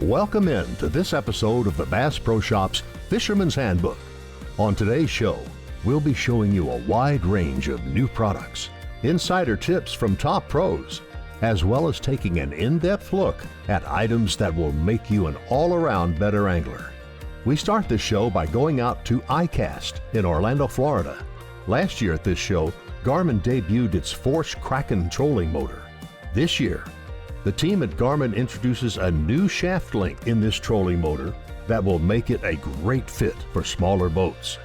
Welcome in to this episode of the Bass Pro Shop's Fisherman's Handbook. On today's show, we'll be showing you a wide range of new products, insider tips from top pros, as well as taking an in-depth look at items that will make you an all-around better angler. We start this show by going out to ICAST in Orlando, Florida. Last year at this show, Garmin debuted its Force Kraken Trolling Motor. This year, the team at Garmin introduces a new shaft link in this trolling motor that will make it a great fit for smaller boats.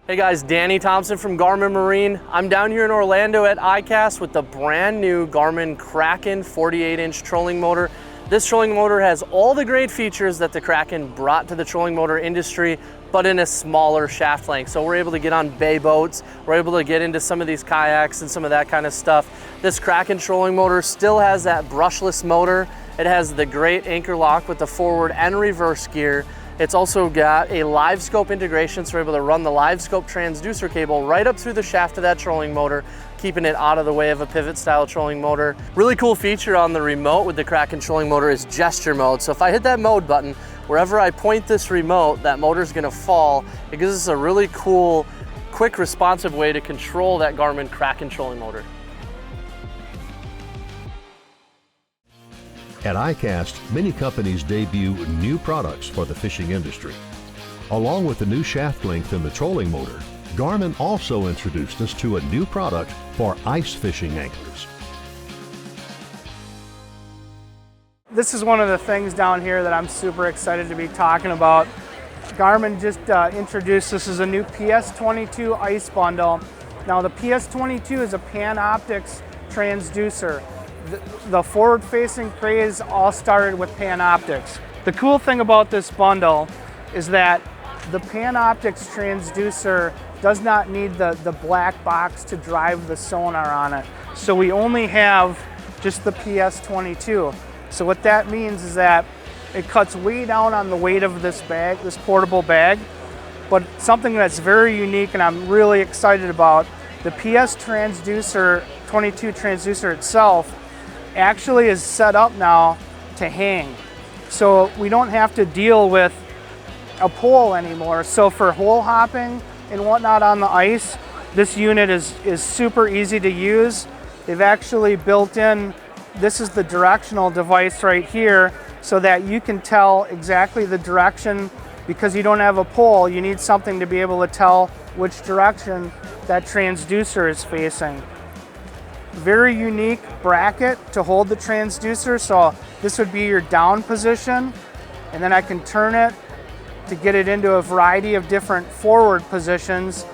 Hey guys, Danny Thompson from Garmin Marine. I'm down here in Orlando at ICAST with the brand new Garmin Kraken 48-inch trolling motor. This trolling motor has all the great features that the Kraken brought to the trolling motor industry, but in a smaller shaft length. So we're able to get on bay boats, we're able to get into some of these kayaks and some of that kind of stuff. This Kraken trolling motor still has that brushless motor. It has the great anchor lock with the forward and reverse gear. It's also got a live scope integration, so we're able to run the live scope transducer cable right up through the shaft of that trolling motor, keeping it out of the way of a pivot style trolling motor. Really cool feature on the remote with the Kraken trolling motor is gesture mode. So if I hit that mode button, wherever I point this remote, that motor's gonna fall. It gives us a really cool, quick, responsive way to control that Garmin Kraken trolling motor. At ICAST, many companies debut new products for the fishing industry. Along with the new shaft length in the trolling motor, Garmin also introduced us to a new product for ice fishing anglers. This is one of the things down here that I'm super excited to be talking about. Garmin just introduced this as a new PS22 ice bundle. Now the PS22 is a Panoptix transducer. The forward-facing craze all started with Panoptix. The cool thing about this bundle is that the Panoptix transducer does not need the black box to drive the sonar on it. So we only have just the PS22. So what that means is that it cuts way down on the weight of this bag, this portable bag, but something that's very unique and I'm really excited about, the PS transducer, 22 transducer itself, actually is set up now to hang. So we don't have to deal with a pole anymore. So for hole hopping and whatnot on the ice, this unit is super easy to use. They've actually built in, this is the directional device right here, so that you can tell exactly the direction. Because you don't have a pole, you need something to be able to tell which direction that transducer is facing. Very unique bracket to hold the transducer, so this would be your down position, and then I can turn it to get it into a variety of different forward positions.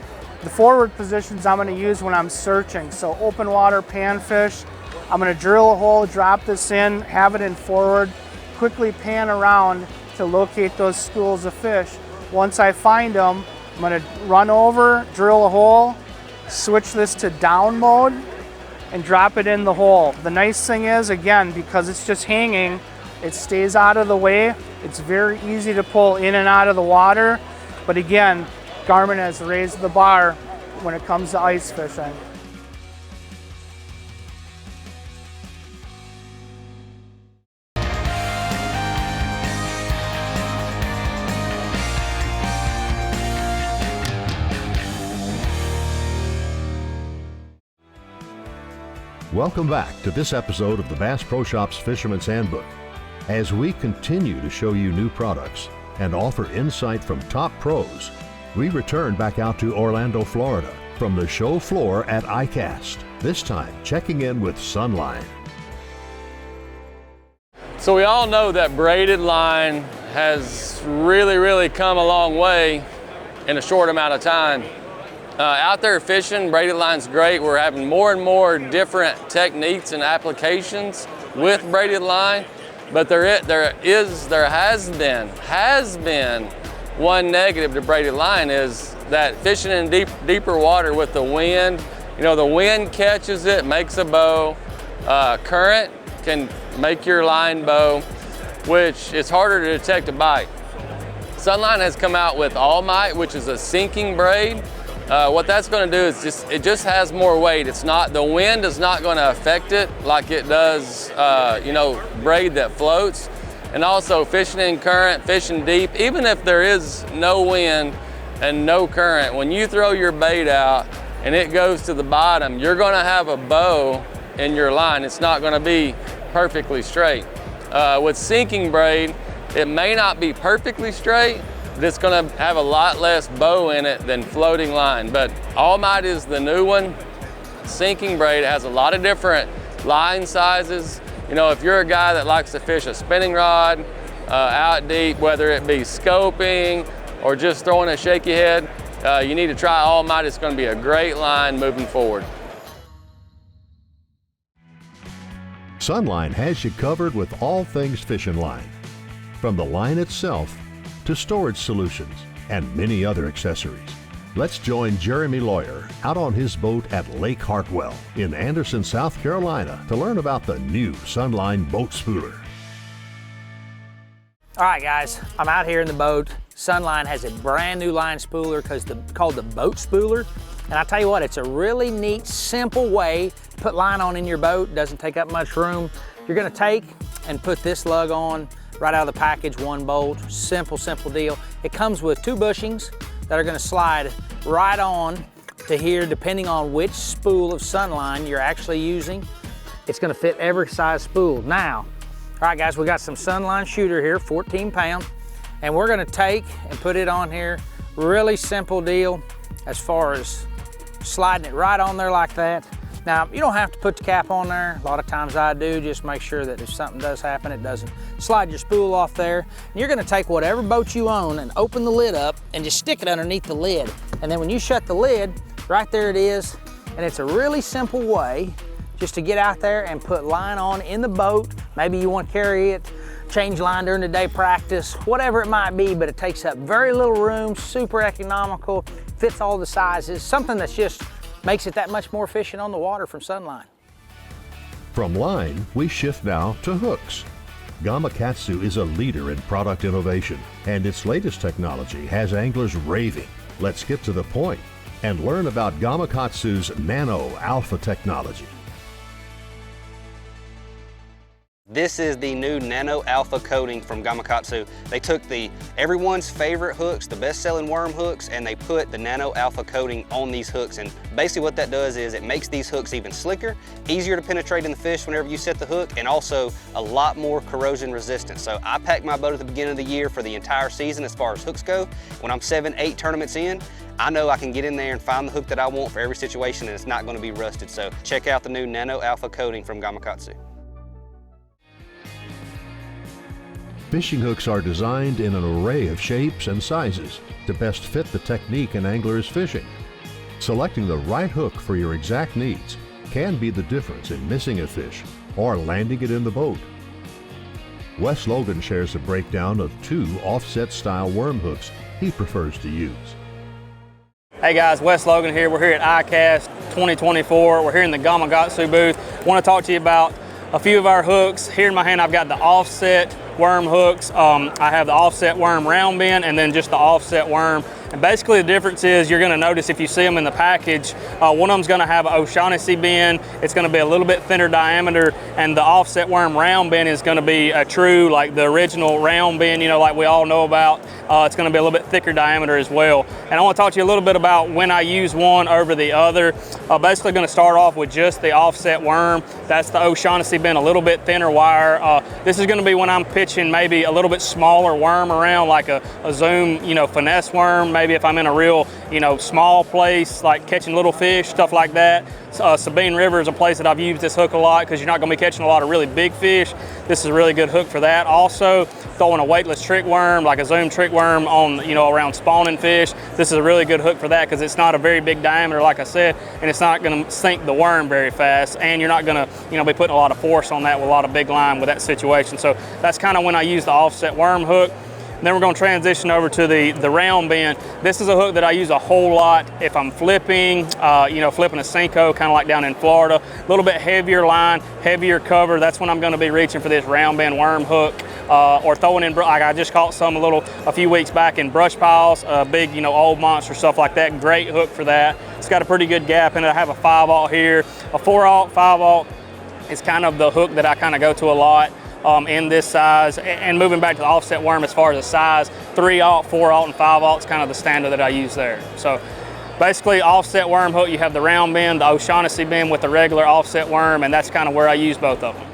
The forward positions I'm going to use when I'm searching, so open water panfish, I'm going to drill a hole, drop this in, have it in forward, quickly pan around to locate those schools of fish. Once I find them, I'm going to run over, drill a hole, switch this to down mode, and drop it in the hole. The nice thing is, again, because it's just hanging, it stays out of the way. It's very easy to pull in and out of the water. But again, Garmin has raised the bar when it comes to ice fishing. Welcome back to this episode of the Bass Pro Shop's Fisherman's Handbook. As we continue to show you new products and offer insight from top pros, we return back out to Orlando, Florida from the show floor at ICAST, this time checking in with Sunline. So we all know that braided line has really come a long way in a short amount of time. Out there fishing, braided line's great. We're having more and more different techniques and applications with braided line, but there has been one negative to braided line, is that fishing in deeper water with the wind. You know, the wind catches it, makes a bow. Current can make your line bow, which is harder to detect a bite. Sunline has come out with All Might, which is a sinking braid. What that's going to do is it just has more weight. It's not, the wind is not going to affect it like it does, you know, braid that floats. And also fishing in current, fishing deep, even if there is no wind and no current, when you throw your bait out and it goes to the bottom, you're going to have a bow in your line. It's not going to be perfectly straight. With sinking braid, it may not be perfectly straight, but it's going to have a lot less bow in it than floating line. But All Might is the new one. Sinking braid has a lot of different line sizes. You know, if you're a guy that likes to fish a spinning rod out deep, whether it be scoping or just throwing a shaky head, you need to try All Might. It's going to be a great line moving forward. Sunline has you covered with all things fishing line, from the line itself to storage solutions and many other accessories. Let's join Jeremy Lawyer out on his boat at Lake Hartwell in Anderson, South Carolina to learn about the new Sunline boat spooler. All right, guys, I'm out here in the boat. Sunline has a brand new line spooler called the boat spooler. And I tell you what, it's a really neat, simple way to put line on in your boat. It doesn't take up much room. You're gonna take and put this lug on right out of the package, one bolt. Simple, simple deal. It comes with 2 bushings that are gonna slide right on to here, depending on which spool of Sunline you're actually using. It's gonna fit every size spool. Now, all right guys, we got some Sunline shooter here, 14 pound, and we're gonna take and put it on here. Really simple deal as far as sliding it right on there like that. Now, you don't have to put the cap on there. A lot of times I do, just make sure that if something does happen, it doesn't slide your spool off there. And you're gonna take whatever boat you own and open the lid up and just stick it underneath the lid. And then when you shut the lid, right there it is. And it's a really simple way just to get out there and put line on in the boat. Maybe you want to carry it, change line during the day practice, whatever it might be, but it takes up very little room, super economical, fits all the sizes, something that's just makes it that much more efficient on the water from Sunline. From line, we shift now to hooks. Gamakatsu is a leader in product innovation, and its latest technology has anglers raving. Let's get to the point and learn about Gamakatsu's Nano Alpha technology. This is the new Nano Alpha coating from Gamakatsu. They took everyone's favorite hooks, the best-selling worm hooks, and they put the Nano Alpha coating on these hooks. And basically what that does is it makes these hooks even slicker, easier to penetrate in the fish whenever you set the hook, and also a lot more corrosion resistant. So I packed my boat at the beginning of the year for the entire season as far as hooks go. When I'm 7, 8 tournaments in, I know I can get in there and find the hook that I want for every situation, and it's not going to be rusted. So check out the new Nano Alpha coating from Gamakatsu. Fishing hooks are designed in an array of shapes and sizes to best fit the technique an angler is fishing. Selecting the right hook for your exact needs can be the difference in missing a fish or landing it in the boat. Wes Logan shares a breakdown of 2 offset-style worm hooks he prefers to use. Hey guys, Wes Logan here. We're here at ICAST 2024. We're here in the Gamakatsu booth. I want to talk to you about a few of our hooks. Here in my hand, I've got the offset worm hooks. I have the offset worm round bend and then just the offset worm. And basically the difference is you're gonna notice if you see them in the package, one of them's gonna have an O'Shaughnessy bend. It's gonna be a little bit thinner diameter, and the offset worm round bend is gonna be a true, like the original round bend, you know, like we all know about. It's gonna be a little bit thicker diameter as well. And I wanna talk to you a little bit about when I use one over the other. Basically gonna start off with just the offset worm. That's the O'Shaughnessy bend, a little bit thinner wire. This is gonna be when I'm pitching maybe a little bit smaller worm around, like a zoom, you know, finesse worm. Maybe if I'm in a real, you know, small place, like catching little fish, stuff like that. Sabine River is a place that I've used this hook a lot because you're not going to be catching a lot of really big fish. This is a really good hook for that. Also, throwing a weightless trick worm, like a zoom trick worm on, you know, around spawning fish. This is a really good hook for that because it's not a very big diameter, like I said, and it's not going to sink the worm very fast, and you're not going to, you know, be putting a lot of force on that with a lot of big line with that situation. So that's kind of when I use the offset worm hook. Then we're going to transition over to the round bend. This is a hook that I use a whole lot if I'm flipping, you know, flipping a Senko, kind of like down in Florida. A little bit heavier line, heavier cover. That's when I'm going to be reaching for this round bend worm hook. or throwing in, like I just caught some a few weeks back in brush piles, big, old monster, stuff like that. Great hook for that. It's got a pretty good gap in it. I have a 5/0 here, a 4/0, 5/0. It's kind of the hook that I kind of go to a lot in this size. And moving back to the offset worm, as far as the size, 3/0, 4/0, and 5/0 is kind of the standard that I use there. So basically, offset worm hook, you have the round bend, the O'Shaughnessy bend with the regular offset worm, and that's kind of where I use both of them.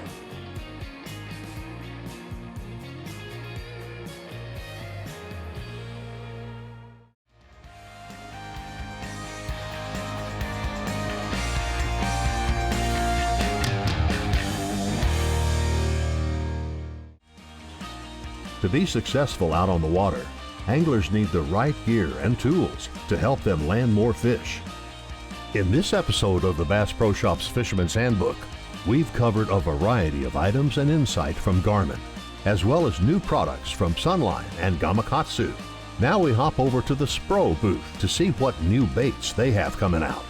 To be successful out on the water, anglers need the right gear and tools to help them land more fish. In this episode of the Bass Pro Shop's Fisherman's Handbook, we've covered a variety of items and insight from Garmin, as well as new products from Sunline and Gamakatsu. Now we hop over to the SPRO booth to see what new baits they have coming out.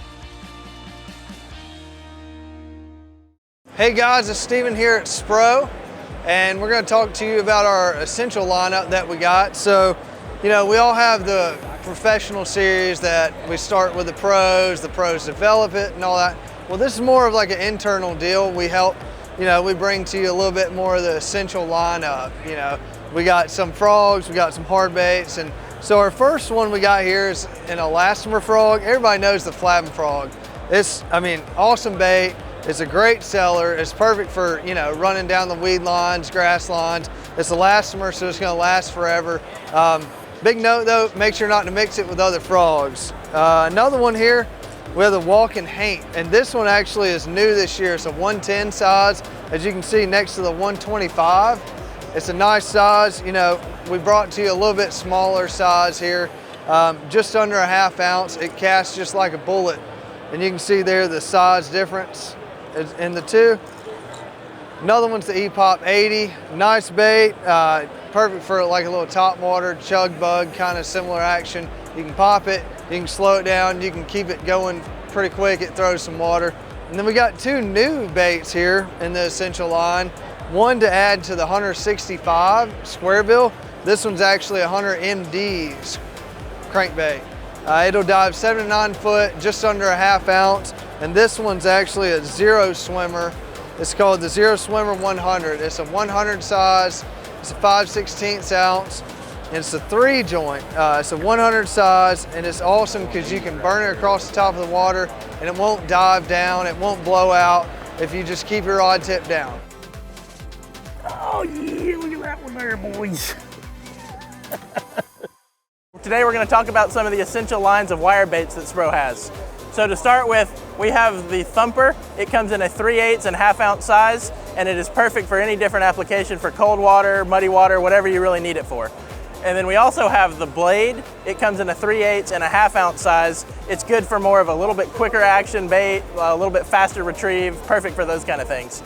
Hey guys, it's Steven here at SPRO, and we're going to talk to you about our essential lineup that we got. So, we all have the professional series that we start with the pros develop it and all that. Well, this is more of like an internal deal. We help, we bring to you a little bit more of the essential lineup. We got some frogs, we got some hard baits, and so our first one we got here is an elastomer frog. Everybody knows the flapping frog. It's, awesome bait. It's a great seller. It's perfect for, running down the weed lines, grass lines. It's elastomer, so it's gonna last forever. Big note though, make sure not to mix it with other frogs. Another one here, we have the walking haint, and this one actually is new this year. It's a 110 size, as you can see next to the 125. It's a nice size. We brought to you a little bit smaller size here, just under a 1/2 ounce. It casts just like a bullet, and you can see there the size difference in the two. Another one's the EPOP 80, nice bait, perfect for like a little top water chug bug, kind of similar action. You can pop it, you can slow it down, you can keep it going pretty quick, it throws some water. And then we got two new baits here in the essential line. One to add to the Hunter 65 square bill. This one's actually a Hunter MD crankbait. It'll dive 7 to 9 foot, just under a 1/2 ounce. And this one's actually a zero swimmer. It's called the Zero Swimmer 100. It's a 100 size, it's a 5/16 ounce, and it's a 3 joint. It's a 100 size, and it's awesome because you can burn it across the top of the water and it won't dive down, it won't blow out if you just keep your rod tip down. Oh yeah, look at that one there, boys. Today we're going to talk about some of the essential lines of wire baits that SPRO has. So to start with, we have the Thumper. It comes in a 3/8 and 1/2 ounce size, and it is perfect for any different application for cold water, muddy water, whatever you really need it for. And then we also have the Blade. It comes in a 3/8 and a 1/2 ounce size. It's good for more of a little bit quicker action bait, a little bit faster retrieve, perfect for those kind of things.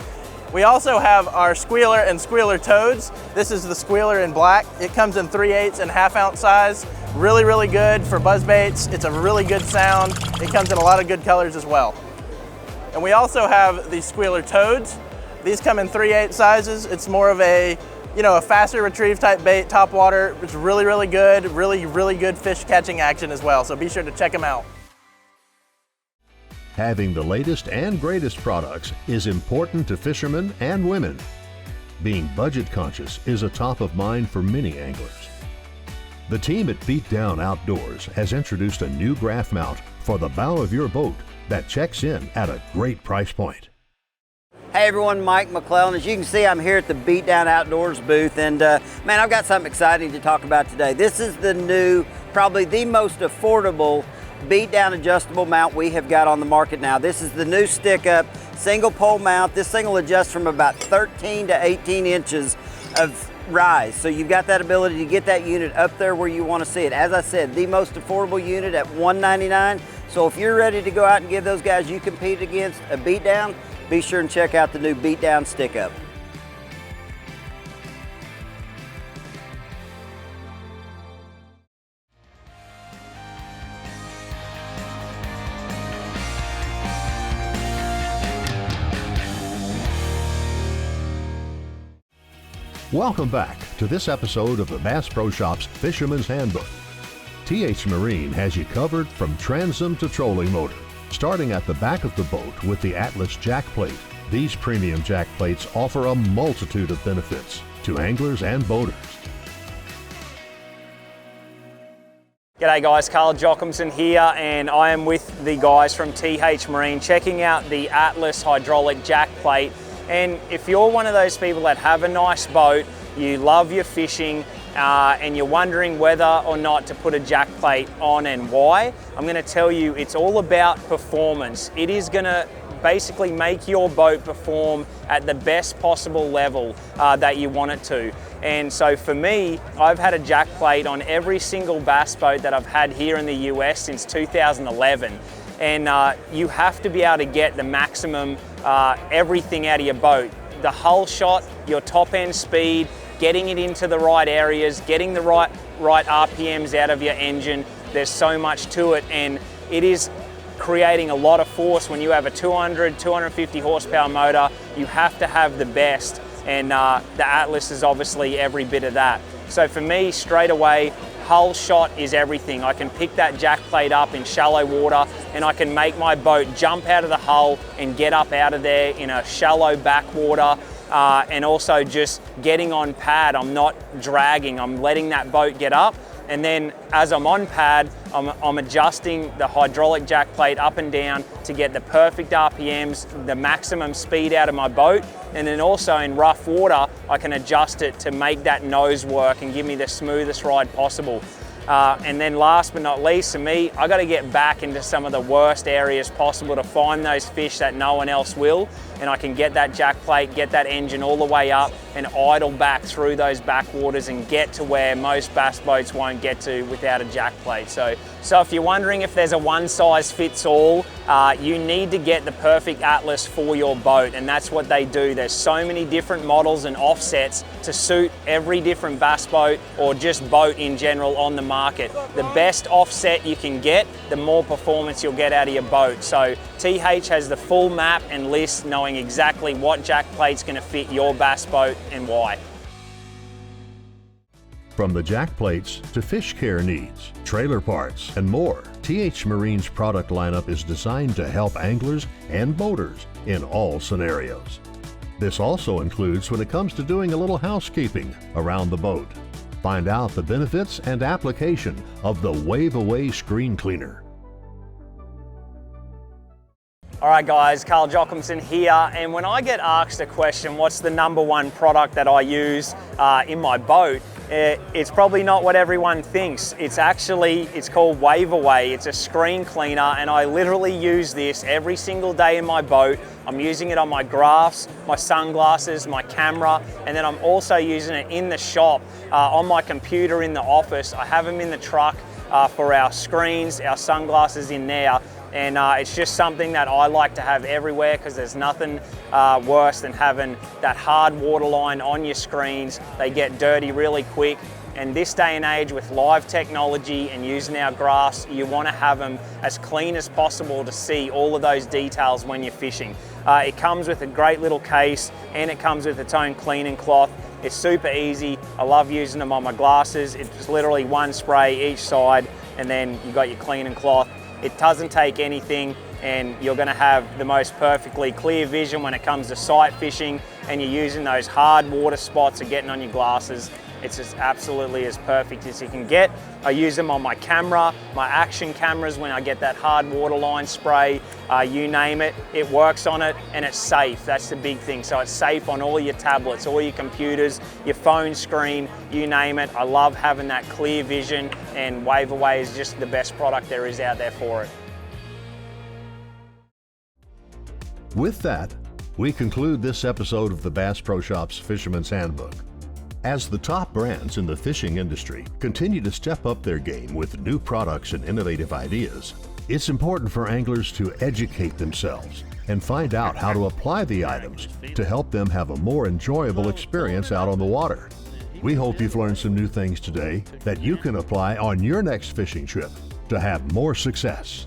We also have our Squealer and Squealer Toads. This is the Squealer in black. It comes in 3/8 and 1/2 ounce size. Really, really good for buzz baits. It's a really good sound. It comes in a lot of good colors as well. And we also have the Squealer Toads. These come in 3/8 sizes. It's more of a, a faster retrieve type bait, top water. It's really, really good. Really, really good fish catching action as well. So be sure to check them out. Having the latest and greatest products is important to fishermen and women. Being budget conscious is a top of mind for many anglers. The team at BeatDown Outdoors has introduced a new graph mount for the bow of your boat that checks in at a great price point. Hey everyone, Mike McClellan. As you can see, I'm here at the BeatDown Outdoors booth, and man, I've got something exciting to talk about today. This is the new, probably the most affordable BeatDown adjustable mount we have got on the market now. This is the new stick-up single pole mount. This thing will adjust from about 13 to 18 inches of rise. So you've got that ability to get that unit up there where you want to see it. As I said, the most affordable unit at $199. So if you're ready to go out and give those guys you compete against a BeatDown, be sure and check out the new BeatDown stick-up. Welcome back to this episode of the Bass Pro Shops Fisherman's Handbook. TH Marine has you covered from transom to trolling motor. Starting at the back of the boat with the Atlas jack plate, these premium jack plates offer a multitude of benefits to anglers and boaters. G'day guys, Carl Jochimson here, and I am with the guys from TH Marine checking out the Atlas hydraulic jack plate. And if you're one of those people that have a nice boat, you love your fishing, and you're wondering whether or not to put a jack plate on and why, I'm going to tell you it's all about performance. It is going to basically make your boat perform at the best possible level that you want it to. And so for me, I've had a jack plate on every single bass boat that I've had here in the US since 2011. And you have to be able to get the maximum everything out of your boat. The hull shot, your top end speed, getting it into the right areas, getting the right RPMs out of your engine. There's so much to it, and it is creating a lot of force. When you have a 200, 250 horsepower motor, you have to have the best, and the Atlas is obviously every bit of that. So for me, straight away, hull shot is everything. I can pick that jack plate up in shallow water, and I can make my boat jump out of the hull and get up out of there in a shallow backwater, and also just getting on pad. I'm not dragging, I'm letting that boat get up. And then as I'm on pad, I'm adjusting the hydraulic jack plate up and down to get the perfect RPMs, the maximum speed out of my boat. And then also in rough water, I can adjust it to make that nose work and give me the smoothest ride possible. And then last but not least, for me, I got to get back into some of the worst areas possible to find those fish that no one else will. And I can get that jack plate, get that engine all the way up and idle back through those backwaters and get to where most bass boats won't get to without a jack plate. So if you're wondering if there's a one size fits all, you need to get the perfect Atlas for your boat, and that's what they do. There's so many different models and offsets to suit every different bass boat or just boat in general on the market. The best offset you can get, the more performance you'll get out of your boat. So TH has the full map and list, knowing exactly what jack plate's going to fit your bass boat and why. From the jack plates to fish care needs, trailer parts, and more, TH Marine's product lineup is designed to help anglers and boaters in all scenarios. This also includes when it comes to doing a little housekeeping around the boat. Find out the benefits and application of the Wave Away Screen Cleaner. All right guys, Carl Jochimson here, and when I get asked a question, what's the #1 product that I use in my boat, it's probably not what everyone thinks. It's called Wave Away. It's a screen cleaner, and I literally use this every single day in my boat. I'm using it on my graphs, my sunglasses, my camera, and then I'm also using it in the shop, on my computer in the office. I have them in the truck for our screens, our sunglasses in there. And it's just something that I like to have everywhere, because there's nothing worse than having that hard water line on your screens. They get dirty really quick. And this day and age with live technology and using our graphs, you want to have them as clean as possible to see all of those details when you're fishing. It comes with a great little case, and it comes with its own cleaning cloth. It's super easy. I love using them on my glasses. It's literally one spray each side, and then you got your cleaning cloth. It doesn't take anything, and you're going to have the most perfectly clear vision when it comes to sight fishing, and you're using those hard water spots or getting on your glasses. It's just absolutely as perfect as you can get. I use them on my camera, my action cameras, when I get that hard water line spray, you name it, it works on it, and it's safe. That's the big thing. So it's safe on all your tablets, all your computers, your phone screen, you name it. I love having that clear vision, and Wave Away is just the best product there is out there for it. With that, we conclude this episode of the Bass Pro Shops Fisherman's Handbook. As the top brands in the fishing industry continue to step up their game with new products and innovative ideas, it's important for anglers to educate themselves and find out how to apply the items to help them have a more enjoyable experience out on the water. We hope you've learned some new things today that you can apply on your next fishing trip to have more success.